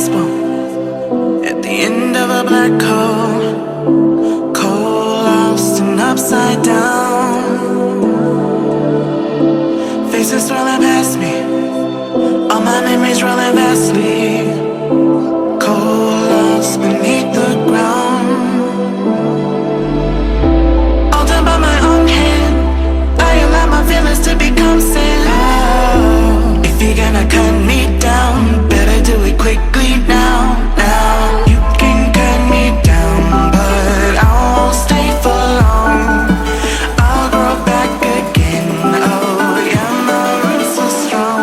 last one at the end of a black hole, cold, lost and upside down. Faces swirling past me, all my memories rolling vastly, cold, lost beneath the ground. Altered by my own hand, I allow my feelings to become sand. If you're gonna cut me down, better do it quickly now. You can cut me down, but I won't stay for long. I'll grow back again, oh yeah, my roots are strong.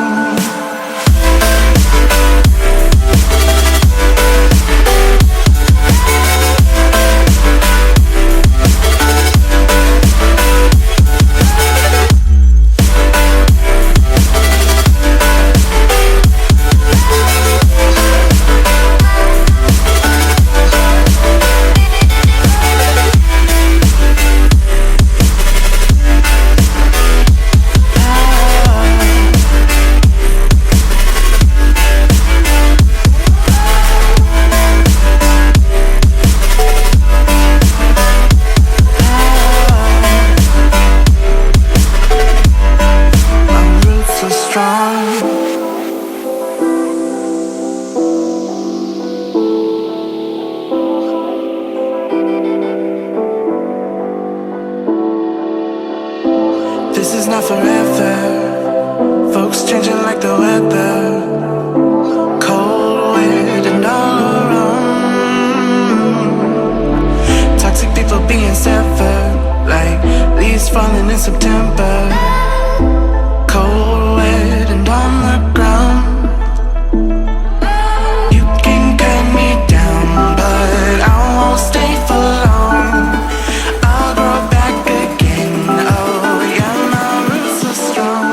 This is not forever. Folks changing like the weather, cold, wet, and all around. Toxic people being severed, like leaves falling in September, cold, wet, and on the ground. You can cut me down, but I won't stay for long. I'll grow back again, oh yeah, my roots are strong.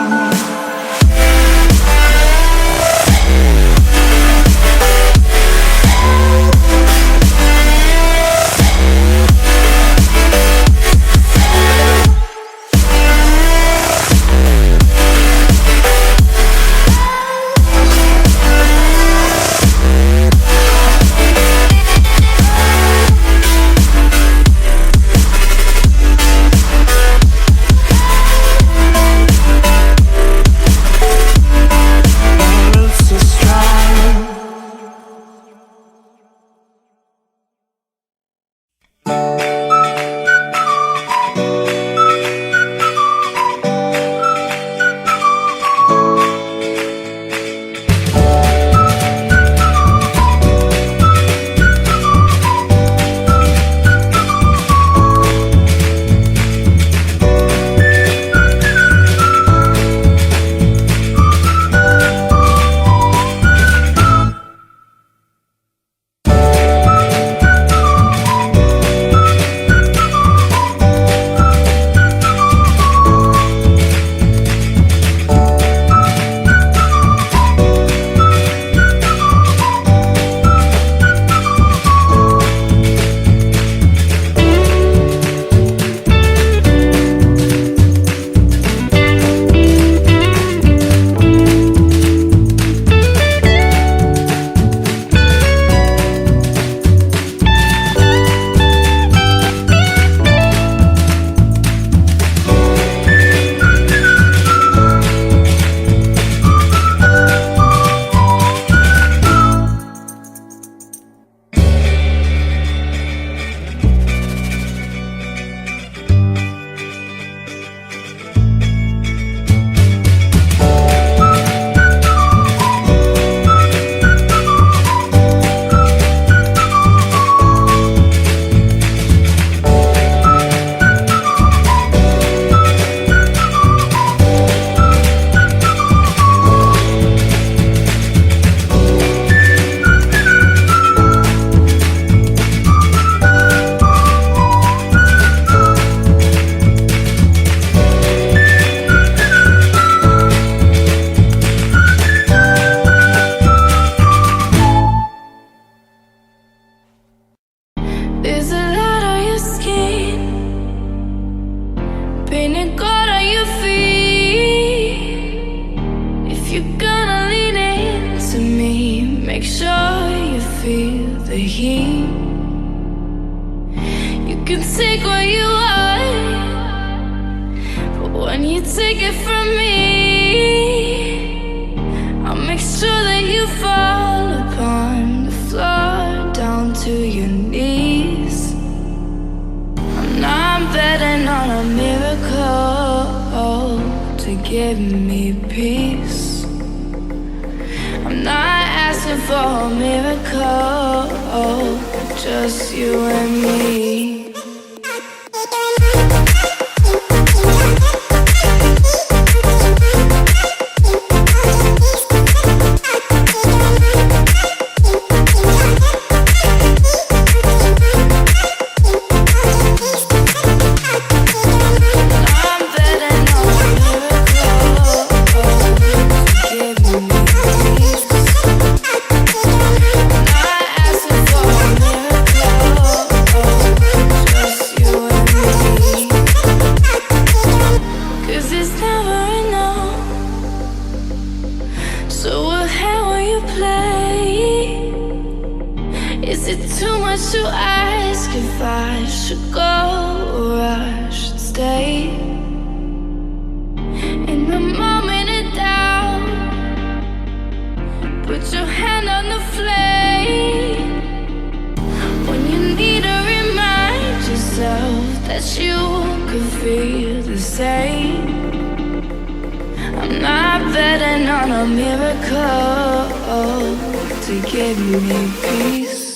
Make sure feel the heat. You can take what you want, but when you take it from me, I'll make sure that you fall upon the floor, down to your knees. I'm betting on a miracle to give me peace. I'm not asking for a miracle, just you and me. Is it too much to ask if I should go or I should stay? In the moment of doubt, put your hand on the flame. When you need to remind yourself that you could feel the same. I'm not betting on a miracle to give me peace.